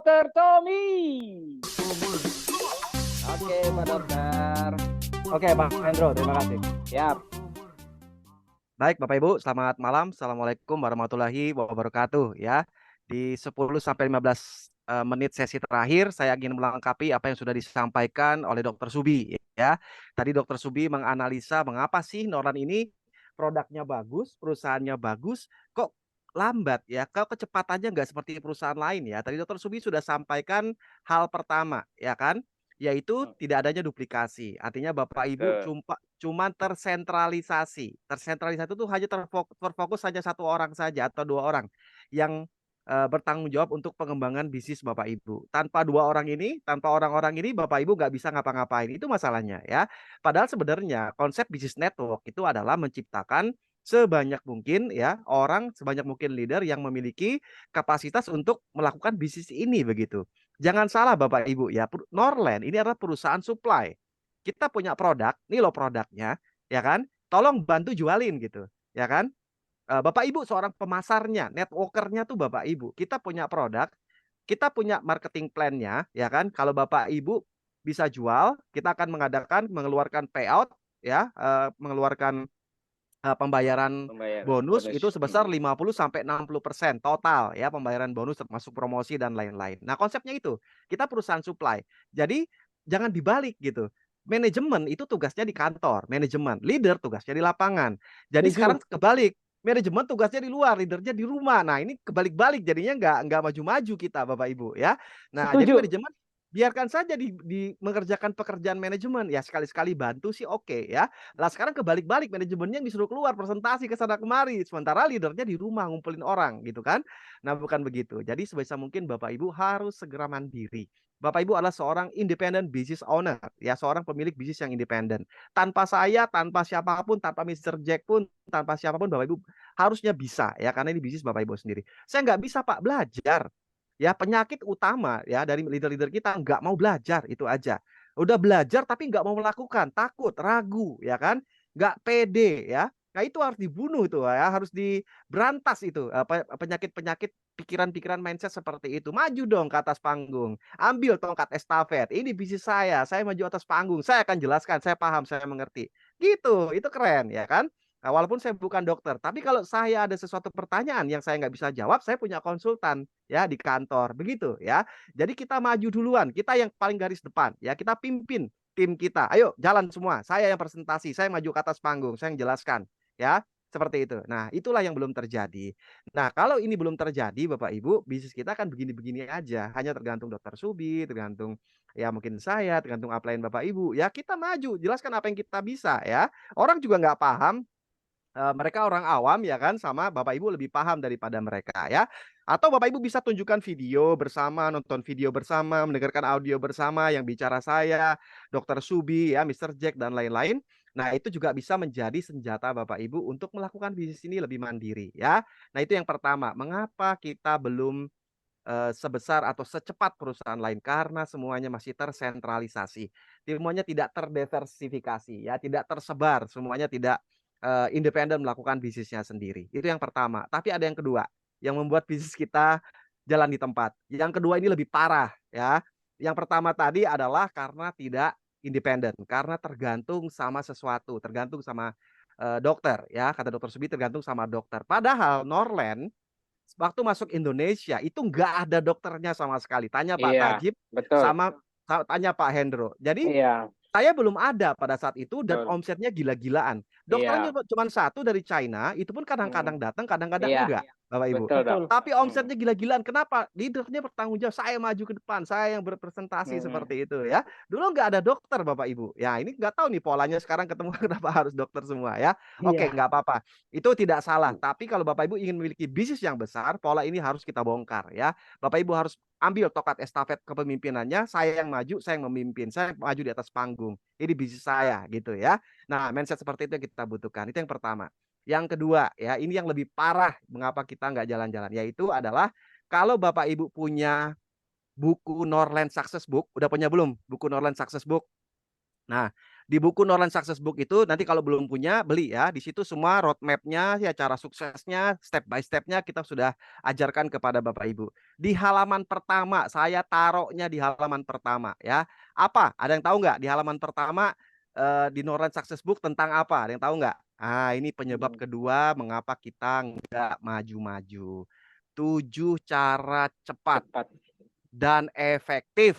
Dokter Tommy. Oke, Pak Dokter. Oke, Pak Hendro, terima kasih. Siap. Baik, Bapak Ibu, selamat malam. Assalamualaikum warahmatullahi wabarakatuh ya. Di 10 sampai 15 menit sesi terakhir, saya ingin melengkapi apa yang sudah disampaikan oleh Dokter Subi ya. Tadi Dokter Subi menganalisa mengapa sih Norlan ini produknya bagus, perusahaannya bagus, kok lambat ya, kok kecepatannya nggak seperti perusahaan lain ya. Tadi Dokter Subi sudah sampaikan hal pertama, ya kan? Yaitu tidak adanya duplikasi. Artinya Bapak Ibu Betul. cuman tersentralisasi. Tersentralisasi itu hanya terfokus hanya satu orang saja atau dua orang yang bertanggung jawab untuk pengembangan bisnis Bapak Ibu. Tanpa dua orang ini, tanpa orang-orang ini Bapak Ibu nggak bisa ngapa-ngapain. Itu masalahnya ya. Padahal sebenarnya konsep bisnis network itu adalah menciptakan sebanyak mungkin ya orang, sebanyak mungkin leader yang memiliki kapasitas untuk melakukan bisnis ini begitu. Jangan salah Bapak Ibu ya, Norland ini adalah perusahaan supply. Kita punya produk, ini loh produknya, ya kan? Tolong bantu jualin gitu, ya kan? Bapak Ibu seorang pemasarnya, networkernya tuh Bapak Ibu. Kita punya produk, kita punya marketing plan-nya, ya kan? Kalau Bapak Ibu bisa jual, kita akan mengeluarkan payout, ya, mengeluarkan pembayaran Pembayaran bonus bonus. itu sebesar 50 sampai 60% total ya, pembayaran bonus termasuk promosi dan lain-lain. Nah, konsepnya itu, kita perusahaan supply. Jadi jangan dibalik gitu. Manajemen itu tugasnya di kantor, manajemen, leader tugasnya di lapangan. Jadi sekarang Setuju. kebalik. Manajemen tugasnya di luar, leadernya di rumah. Nah, ini kebalik-balik jadinya nggak maju-maju kita Bapak Ibu ya. Nah, jadi Setuju. manajemen biarkan saja di mengerjakan pekerjaan manajemen ya, sekali-sekali bantu sih oke ya. Lah sekarang kebalik-balik, manajemennya yang disuruh keluar presentasi ke sana kemari, sementara leadernya di rumah ngumpulin orang gitu kan. Nah, bukan begitu. Jadi sebisa mungkin Bapak Ibu harus segera mandiri. Bapak Ibu adalah seorang independent business owner, ya seorang pemilik bisnis yang independen. Tanpa saya, tanpa siapapun, tanpa Mister Jack pun, tanpa siapapun Bapak Ibu harusnya bisa ya, karena ini bisnis Bapak Ibu sendiri. Saya nggak bisa Pak belajar. Ya penyakit utama ya dari leader-leader kita nggak mau belajar, itu aja. Udah belajar tapi nggak mau melakukan, takut, ragu, ya kan? Nggak pede ya. Nah itu harus dibunuh itu ya, harus diberantas itu penyakit-penyakit pikiran-pikiran mindset seperti itu. Maju dong ke atas panggung, ambil tongkat estafet. Ini bisnis saya maju atas panggung, saya akan jelaskan, saya paham, saya mengerti. Gitu, itu keren ya kan? Nah, walaupun saya bukan dokter, tapi kalau saya ada sesuatu pertanyaan yang saya nggak bisa jawab, saya punya konsultan ya di kantor, begitu ya. Jadi kita maju duluan, kita yang paling garis depan ya, kita pimpin tim kita. Ayo jalan semua, saya yang presentasi, saya maju ke atas panggung, saya yang jelaskan ya, seperti itu. Nah, itulah yang belum terjadi. Nah, kalau ini belum terjadi Bapak Ibu, bisnis kita kan begini-begini aja, hanya tergantung Dokter Subi, tergantung ya mungkin saya, tergantung apa lain Bapak Ibu. Ya kita maju, jelaskan apa yang kita bisa ya. Orang juga nggak paham, mereka orang awam ya kan, sama Bapak Ibu lebih paham daripada mereka ya. Atau Bapak Ibu bisa tunjukkan video bersama, nonton video bersama, mendengarkan audio bersama yang bicara saya, Dokter Subi ya, Mister Jack dan lain-lain. Nah, itu juga bisa menjadi senjata Bapak Ibu untuk melakukan bisnis ini lebih mandiri ya. Nah, itu yang pertama, mengapa kita belum sebesar atau secepat perusahaan lain, karena semuanya masih tersentralisasi. Semuanya tidak terdiversifikasi ya, tidak tersebar, semuanya tidak independen melakukan bisnisnya sendiri. Itu yang pertama. Tapi ada yang kedua, yang membuat bisnis kita jalan di tempat. Yang kedua ini lebih parah ya. Yang pertama tadi adalah karena tidak independen, karena tergantung sama sesuatu, tergantung sama dokter ya, kata Dokter Subi tergantung sama dokter. Padahal Norland waktu masuk Indonesia itu nggak ada dokternya sama sekali. Tanya Pak Iya, Tajib betul. sama tanya Pak Hendro. Jadi Iya, saya belum ada pada saat itu dan betul. omsetnya gila-gilaan. Dokternya Iya. cuma satu dari China, itu pun Hmm. kadang-kadang datang, kadang-kadang Iya, enggak, Bapak Ibu. betul, Dok. Tapi Hmm. omsetnya gila-gilaan. Kenapa? Leadernya bertanggung jawab, saya maju ke depan, saya yang berpresentasi Hmm. seperti itu ya. Dulu nggak ada dokter Bapak Ibu. Ya ini nggak tahu nih polanya sekarang ketemu kenapa harus dokter semua ya. Oke, Iya. nggak apa-apa. Itu tidak salah. Tapi kalau Bapak Ibu ingin memiliki bisnis yang besar, pola ini harus kita bongkar ya. Bapak Ibu harus ambil tokat estafet kepemimpinannya, saya yang maju, saya yang memimpin, saya maju di atas panggung. Ini bisnis saya gitu ya. Nah, mindset seperti itu yang kita butuhkan. Itu yang pertama. Yang kedua ya, ini yang lebih parah mengapa kita nggak jalan-jalan, yaitu adalah kalau Bapak Ibu punya buku Norland Success Book, udah punya belum buku Norland Success Book? Nah, Di buku Norland Success Book itu nanti kalau belum punya beli ya. Di situ semua roadmap-nya ya, cara suksesnya, step by step-nya kita sudah ajarkan kepada Bapak Ibu. Di halaman pertama, saya taruhnya di halaman pertama ya. Apa? Ada yang tahu nggak di halaman pertama di Norland Success Book tentang apa? Ada yang tahu nggak? Ah, ini penyebab kedua mengapa kita nggak maju-maju. 7 cara cepat Cepat. dan efektif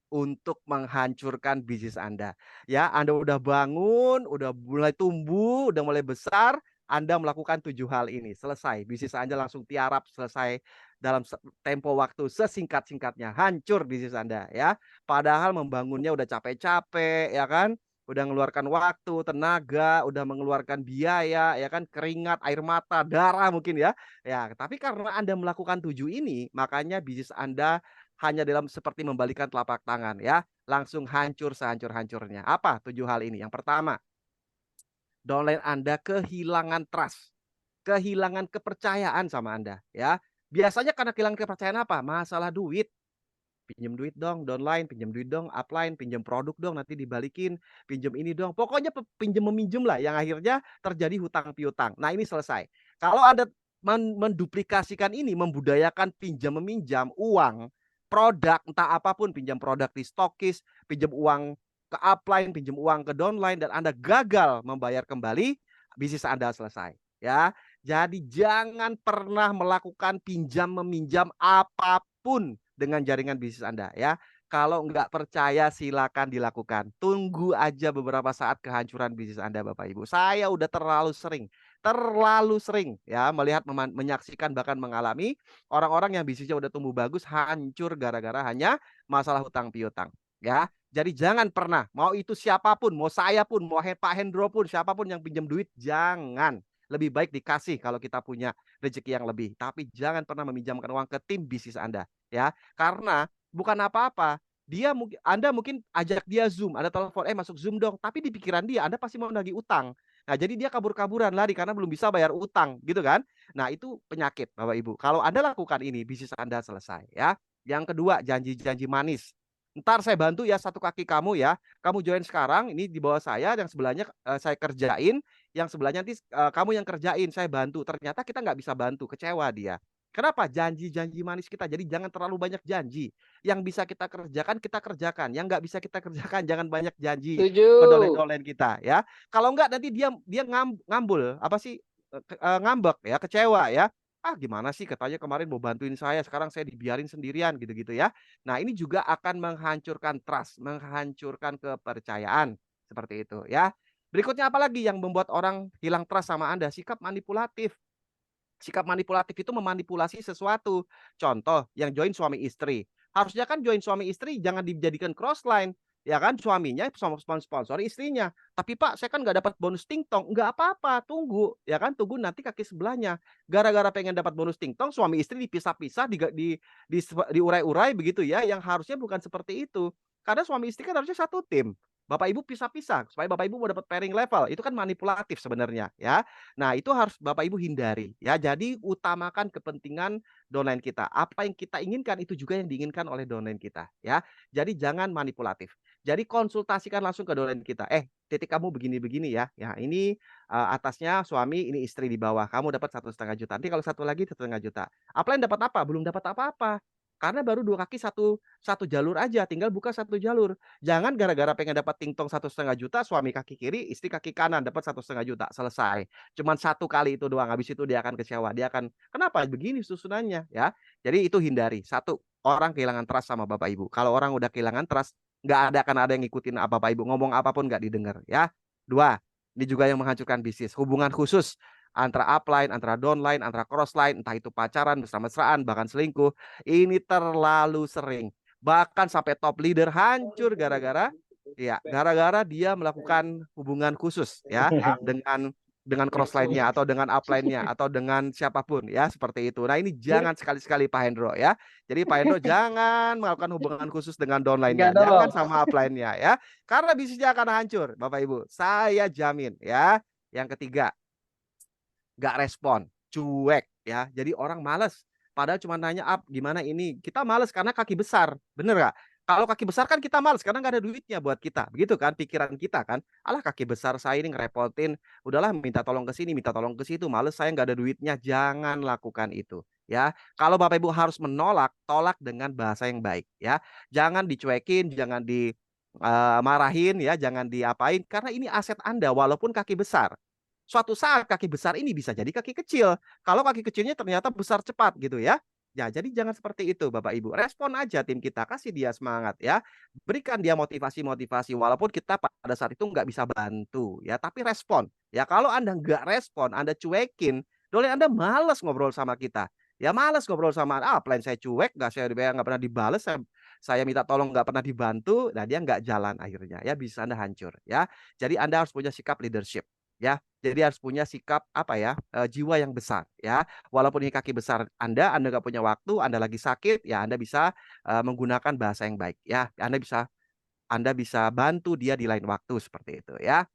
untuk menghancurkan bisnis Anda. Ya, Anda udah bangun, udah mulai tumbuh, udah mulai besar, Anda melakukan 7 hal ini. Selesai, bisnis Anda langsung tiarap, selesai dalam tempo waktu sesingkat-singkatnya. Hancur bisnis Anda ya. Padahal membangunnya udah capek-capek ya kan? Udah mengeluarkan waktu, tenaga, udah mengeluarkan biaya ya kan, keringat, air mata, darah mungkin ya. Ya, tapi karena Anda melakukan 7 ini, makanya bisnis Anda hanya dalam seperti membalikan telapak tangan ya, langsung hancur sehancur-hancurnya. Apa 7 hal ini? Yang pertama, downline Anda kehilangan trust, kehilangan kepercayaan sama Anda ya. Biasanya karena kehilangan kepercayaan apa? Masalah duit. Pinjam duit dong, downline, pinjam duit dong, upline, pinjam produk dong, nanti dibalikin, pinjam ini dong. Pokoknya pinjam meminjam lah yang akhirnya terjadi hutang piutang. Nah, ini selesai. Kalau Anda menduplikasikan ini, membudayakan pinjam meminjam uang, produk entah apapun, pinjam produk di stokis, pinjam uang ke upline, pinjam uang ke downline dan Anda gagal membayar kembali, bisnis Anda selesai, ya. Jadi jangan pernah melakukan pinjam meminjam apapun dengan jaringan bisnis Anda ya. Kalau nggak percaya silakan dilakukan. Tunggu aja beberapa saat kehancuran bisnis Anda Bapak Ibu. Saya udah terlalu sering ya melihat menyaksikan bahkan mengalami orang-orang yang bisnisnya udah tumbuh bagus hancur gara-gara hanya masalah hutang piutang ya. Jadi jangan pernah mau itu siapapun, mau saya pun, mau Pak Hendro pun, siapapun yang pinjam duit jangan. Lebih baik dikasih kalau kita punya rezeki yang lebih, tapi jangan pernah meminjamkan uang ke tim bisnis Anda ya. Karena bukan apa-apa, Anda mungkin ajak dia Zoom, Anda telepon, masuk Zoom dong, tapi di pikiran dia Anda pasti mau nagih utang. Nah, jadi dia kabur-kaburan lari karena belum bisa bayar utang, gitu kan? Nah, itu penyakit Bapak Ibu. Kalau Anda lakukan ini, bisnis Anda selesai ya. Yang kedua, janji-janji manis. Ntar saya bantu ya satu kaki kamu ya. Kamu join sekarang, ini di bawah saya, yang sebelahnya saya kerjain, yang sebelahnya nanti kamu yang kerjain, saya bantu. Ternyata kita nggak bisa bantu, kecewa dia. Kenapa? Janji-janji manis kita. Jadi jangan terlalu banyak janji. Yang bisa kita kerjakan. Yang nggak bisa kita kerjakan, jangan banyak janji Setuju. ke dolen-dolen kita ya. Kalau nggak nanti dia dia ngambul, apa sih? Ngambek ya, kecewa ya. Ah, gimana sih katanya kemarin mau bantuin saya, sekarang saya dibiarin sendirian gitu-gitu ya. Nah, ini juga akan menghancurkan trust, menghancurkan kepercayaan seperti itu ya. Berikutnya apa lagi yang membuat orang hilang trust sama Anda? Sikap manipulatif. Sikap manipulatif itu memanipulasi sesuatu. Contoh, yang join suami istri. Harusnya kan join suami istri jangan dijadikan crossline. Ya kan, suaminya sponsor istrinya. Tapi Pak, saya kan nggak dapat bonus tingtong. Nggak apa-apa, tunggu. Ya kan, tunggu nanti kaki sebelahnya. Gara-gara pengen dapat bonus tingtong, suami istri dipisah-pisah, diurai-urai begitu ya. Yang harusnya bukan seperti itu. Karena suami istri kan harusnya satu tim. Bapak Ibu pisah-pisah supaya Bapak Ibu mau dapat pairing level. Itu kan manipulatif sebenarnya ya. Nah, itu harus Bapak Ibu hindari ya. Jadi utamakan kepentingan downline kita. Apa yang kita inginkan itu juga yang diinginkan oleh downline kita ya. Jadi jangan manipulatif. Jadi konsultasikan langsung ke downline kita. Titik kamu begini-begini ya. Ya, ini atasnya suami, ini istri di bawah. Kamu dapat 1,5 juta. Nanti kalau satu lagi 1,5 juta. Upline dapat apa? Belum dapat apa-apa. Karena baru 2 kaki satu jalur aja, tinggal buka satu jalur. Jangan gara-gara pengen dapat tingtong 1,5 juta, suami kaki kiri, istri kaki kanan dapat 1,5 juta, selesai. Cuman satu kali itu doang, habis itu dia akan kecewa, dia akan, "Kenapa begini susunannya?" Ya. Jadi itu hindari. Satu, orang kehilangan trust sama Bapak Ibu. Kalau orang udah kehilangan trust, akan ada yang ngikutin apa Bapak Ibu, ngomong apapun nggak didengar ya. Dua, ini juga yang menghancurkan bisnis, hubungan khusus antara upline, antara downline, antara crossline, entah itu pacaran, mesra-mesraan, bahkan selingkuh, ini terlalu sering. Bahkan sampai top leader hancur gara-gara dia melakukan hubungan khusus ya dengan crossline-nya atau dengan upline-nya atau dengan siapapun ya seperti itu. Nah, ini jangan sekali-sekali Pak Hendro ya. Jadi Pak Hendro jangan melakukan hubungan khusus dengan downline-nya, Enggak jangan dong. sama upline-nya ya. Karena bisnisnya akan hancur, Bapak Ibu. Saya jamin ya. Yang ketiga, nggak respon, cuek ya. Jadi orang males. Padahal cuma nanya gimana ini. Kita males karena kaki besar. Bener nggak? Kalau kaki besar kan kita males karena nggak ada duitnya buat kita, begitu kan pikiran kita kan. "Alah kaki besar saya ini ngerepotin, udahlah minta tolong ke sini, minta tolong ke situ, males saya nggak ada duitnya." Jangan lakukan itu, ya. Kalau Bapak Ibu harus menolak, tolak dengan bahasa yang baik, ya. Jangan dicuekin, jangan marahin ya, jangan diapain, karena ini aset Anda walaupun kaki besar. Suatu saat kaki besar ini bisa jadi kaki kecil, kalau kaki kecilnya ternyata besar cepat gitu ya. Ya, jadi jangan seperti itu Bapak Ibu, respon aja tim kita, kasih dia semangat ya, berikan dia motivasi-motivasi walaupun kita pada saat itu nggak bisa bantu ya, tapi respon. Ya kalau Anda nggak respon, Anda cuekin, dolen Anda males ngobrol sama kita. Ya males ngobrol sama, plan saya cuek, nggak pernah dibales, saya minta tolong nggak pernah dibantu, nah dia nggak jalan akhirnya ya, bisnis Anda hancur ya. Jadi Anda harus punya sikap leadership ya, jadi harus punya sikap apa ya, jiwa yang besar ya. Walaupun ini kaki besar Anda nggak punya waktu, Anda lagi sakit, ya Anda bisa, menggunakan bahasa yang baik ya. Anda bisa bantu dia di lain waktu seperti itu ya.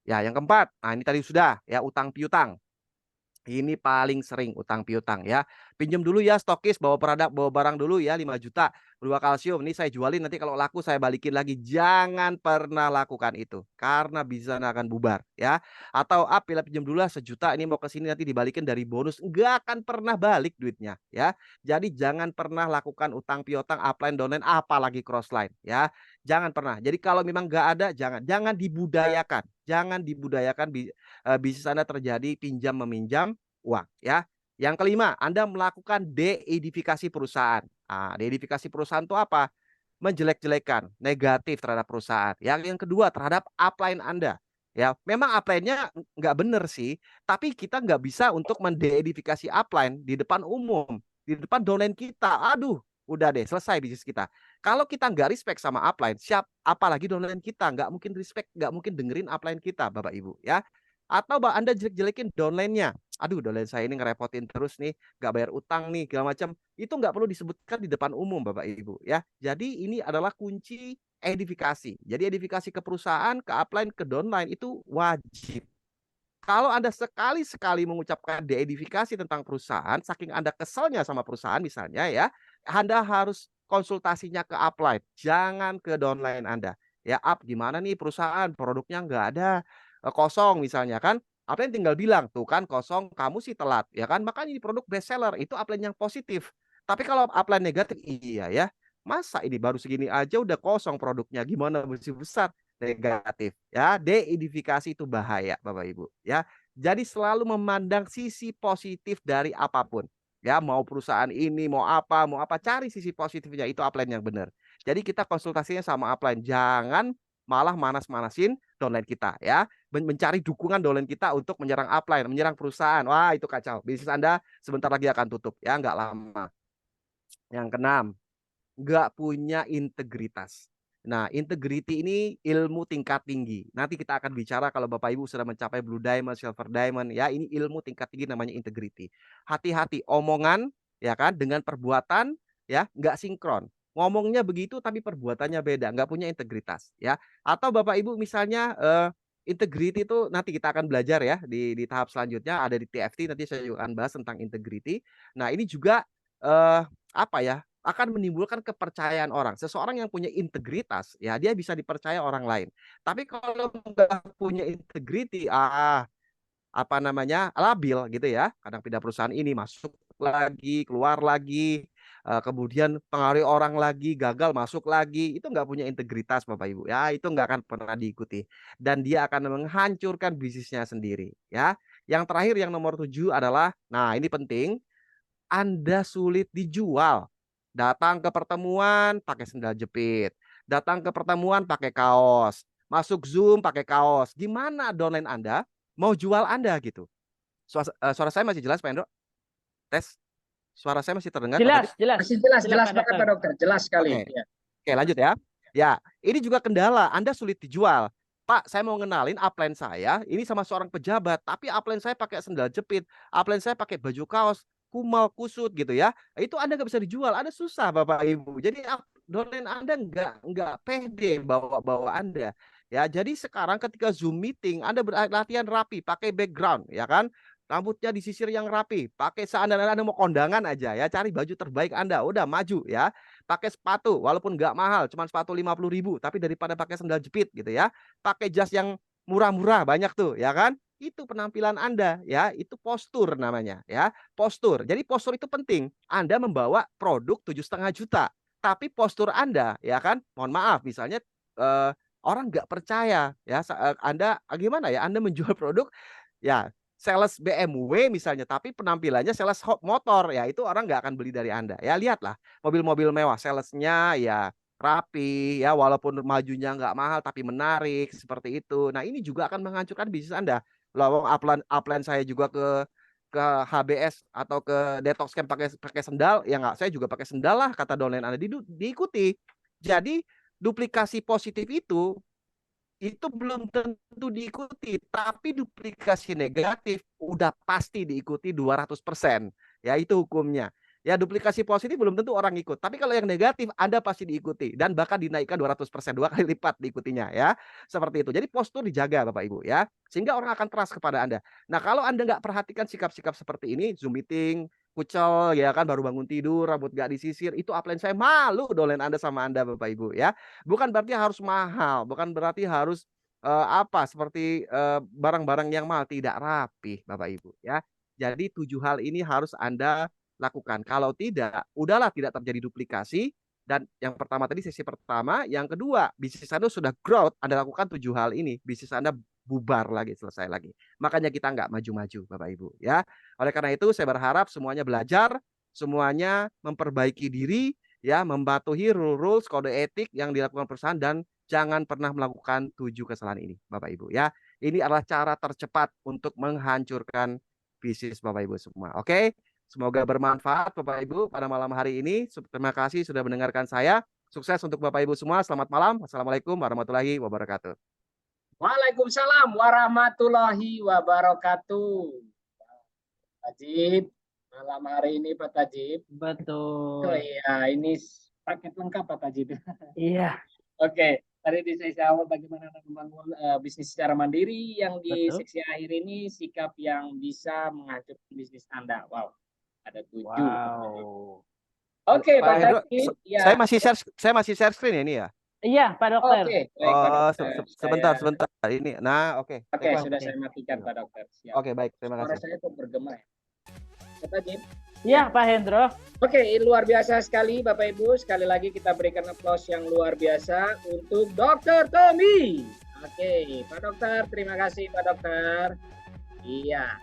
Ya yang keempat, nah ini tadi sudah ya, utang piutang. Ini paling sering utang piutang ya. Pinjam dulu ya stokis, bawa barang dulu ya 5 juta, Blua Kalsium ini saya jualin nanti kalau laku saya balikin lagi. Jangan pernah lakukan itu, karena bisa akan bubar ya. Atau bila pinjam dulu lah 1 juta ini mau ke sini nanti dibalikin dari bonus, nggak akan pernah balik duitnya ya. Jadi jangan pernah lakukan utang piutang, upline, downline, apalagi crossline ya. Jangan pernah. Jadi kalau memang nggak ada, jangan dibudayakan. Jangan dibudayakan bisnis Anda terjadi pinjam meminjam uang ya. Yang kelima, Anda melakukan deedifikasi perusahaan. Deedifikasi perusahaan itu apa? Menjelek-jelekan, negatif terhadap perusahaan. Yang kedua terhadap upline Anda. Ya, memang upline-nya nggak benar sih, tapi kita nggak bisa untuk mendeedifikasi upline di depan umum, di depan downline kita. Aduh, udah deh selesai bisnis kita. Kalau kita nggak respect sama upline, apalagi downline kita, nggak mungkin respect, nggak mungkin dengerin upline kita, Bapak Ibu ya. Atau Anda jelek-jelekin downline-nya. Aduh, downline saya ini ngerepotin terus nih, nggak bayar utang nih, segala macam. Itu nggak perlu disebutkan di depan umum Bapak Ibu ya. Jadi ini adalah kunci edifikasi. Jadi edifikasi ke perusahaan, ke upline, ke downline itu wajib. Kalau Anda sekali-sekali mengucapkan deedifikasi tentang perusahaan, saking Anda keselnya sama perusahaan misalnya ya, Anda harus konsultasinya ke upline, jangan ke downline Anda. Ya, gimana nih perusahaan, produknya nggak ada, kosong misalnya kan, upline tinggal bilang, "Tuh kan kosong, kamu sih telat." Ya kan, makanya ini produk best seller, itu upline yang positif. Tapi kalau upline negatif, "Iya ya, masa ini baru segini aja udah kosong produknya, gimana mesti besar?" Negatif ya, deidifikasi itu bahaya Bapak Ibu ya. Jadi selalu memandang sisi positif dari apapun. Ya, mau perusahaan ini, mau apa, cari sisi positifnya, itu upline yang benar. Jadi kita konsultasinya sama upline, jangan malah manas-manasin downline kita ya. Mencari dukungan downline kita untuk menyerang upline, menyerang perusahaan. Wah, itu kacau. Bisnis Anda sebentar lagi akan tutup ya, nggak lama. Yang keenam, nggak punya integritas. Nah, integrity ini ilmu tingkat tinggi. Nanti kita akan bicara kalau Bapak Ibu sudah mencapai Blue Diamond, Silver Diamond, ya ini ilmu tingkat tinggi namanya integrity. Hati-hati omongan, ya kan, dengan perbuatan, ya nggak sinkron. Ngomongnya begitu tapi perbuatannya beda, nggak punya integritas, ya. Atau Bapak Ibu misalnya integrity itu nanti kita akan belajar ya di tahap selanjutnya ada di TFT nanti saya juga akan bahas tentang integrity. Nah, ini juga apa ya, akan menimbulkan kepercayaan orang. Seseorang yang punya integritas, ya dia bisa dipercaya orang lain. Tapi kalau nggak punya integrity, apa namanya, labil gitu ya, kadang pindah perusahaan ini, masuk lagi, keluar lagi, kemudian pengaruhi orang lagi, gagal masuk lagi, itu nggak punya integritas Bapak Ibu, ya itu nggak akan pernah diikuti. Dan dia akan menghancurkan bisnisnya sendiri, ya. Yang terakhir yang nomor 7 adalah, nah ini penting, anda sulit dijual. Datang ke pertemuan pakai sendal jepit, datang ke pertemuan pakai kaos, masuk Zoom pakai kaos. Gimana downline Anda mau jual Anda gitu? Suara saya masih jelas Pak Hendro? Tes. Suara saya masih terdengar Pak Jelas, Kadip? jelas. Masih jelas, Silakan, jelas banget dokter. Pak Dokter, jelas sekali. Oke. Ya. Oke, lanjut ya. Ya, ini juga kendala, Anda sulit dijual. Pak, saya mau ngenalin upline saya, ini sama seorang pejabat, tapi upline saya pakai sendal jepit, upline saya pakai baju kaos, kumal, kusut gitu ya. Itu Anda nggak bisa dijual, Anda susah Bapak Ibu. Jadi downline Anda nggak pede bawa Anda. Ya, jadi sekarang ketika Zoom meeting, Anda berlatihan rapi, pakai background, ya kan? Rambutnya disisir yang rapi, pakai seandainya Anda mau kondangan aja ya, cari baju terbaik Anda, udah maju ya. pakai sepatu walaupun nggak mahal, cuman sepatu 50.000, tapi daripada pakai sendal jepit gitu ya. Pakai jas yang murah-murah banyak tuh, ya kan? Itu penampilan Anda ya, itu postur namanya ya, postur. Jadi postur itu penting. Anda membawa produk 7,5 juta, tapi postur Anda ya kan, mohon maaf misalnya, eee, orang nggak percaya ya Anda gimana ya, Anda menjual produk ya sales BMW misalnya, tapi penampilannya sales motor, ya itu orang nggak akan beli dari Anda. Ya lihatlah mobil-mobil mewah, salesnya ya rapi, ya walaupun majunya nggak mahal tapi menarik, seperti itu. Nah ini juga akan menghancurkan bisnis Anda. Lawang upline saya juga ke HBS atau ke Detox Camp pakai pakai sendal, ya nggak saya juga pakai sendal lah kata downline Anda, diikuti. Jadi duplikasi positif itu belum tentu diikuti, tapi duplikasi negatif udah pasti diikuti 200%. Ya itu hukumnya. Ya duplikasi positif belum tentu orang ikut, tapi kalau yang negatif Anda pasti diikuti dan bahkan dinaikkan 200%, 2 kali lipat diikutinya ya. Seperti itu. Jadi postur dijaga Bapak Ibu ya, sehingga orang akan trust kepada Anda. Nah, kalau Anda nggak perhatikan sikap-sikap seperti ini, Zoom meeting, kucel ya kan, baru bangun tidur, rambut nggak disisir, itu upline saya malu dolen Anda sama Anda Bapak Ibu ya. Bukan berarti harus mahal, bukan berarti harus seperti, barang-barang yang mahal, tidak rapih Bapak Ibu ya. Jadi 7 hal ini harus Anda lakukan. Kalau tidak, udahlah tidak terjadi duplikasi dan yang pertama tadi sesi pertama, yang kedua bisnis Anda sudah growth, Anda lakukan 7 hal ini, bisnis Anda bubar lagi, selesai lagi. Makanya kita nggak maju-maju Bapak Ibu ya. Oleh karena itu saya berharap semuanya belajar, semuanya memperbaiki diri ya, mematuhi rules, kode etik yang dilakukan perusahaan dan jangan pernah melakukan 7 kesalahan ini Bapak Ibu ya. Ini adalah cara tercepat untuk menghancurkan bisnis Bapak Ibu semua. Oke? Semoga bermanfaat Bapak Ibu pada malam hari ini. Terima kasih sudah mendengarkan saya. Sukses untuk Bapak Ibu semua. Selamat malam. Assalamualaikum warahmatullahi wabarakatuh. Waalaikumsalam warahmatullahi wabarakatuh. Pak Tajib, malam hari ini Pak Tajib. Betul. Oh iya, ini paket lengkap Pak Tajib. Iya. Oke, tadi di sesi awal bagaimana membangun bisnis secara mandiri, yang di Betul. seksi akhir ini sikap yang bisa menghancurkan bisnis Anda. Wow, ada 7. Wow. Oke, Pak Pak Hendro, Tajib. Ya. saya masih share screen ya ini ya? Iya, Pak Dokter. Oke, baik Pak Oh, Dokter. sebentar. Ini. Nah, oke. Oke, Take sudah one. saya matikan Pak Dokter. Siap. Oke, baik. Terima Suara kasih. saya kok bergema ya? Pak Tajib. Iya, Pak Hendro. Oke, luar biasa sekali Bapak Ibu. Sekali lagi kita berikan aplaus yang luar biasa untuk Dr. Tommy. Oke, Pak Dokter, terima kasih Pak Dokter. Iya.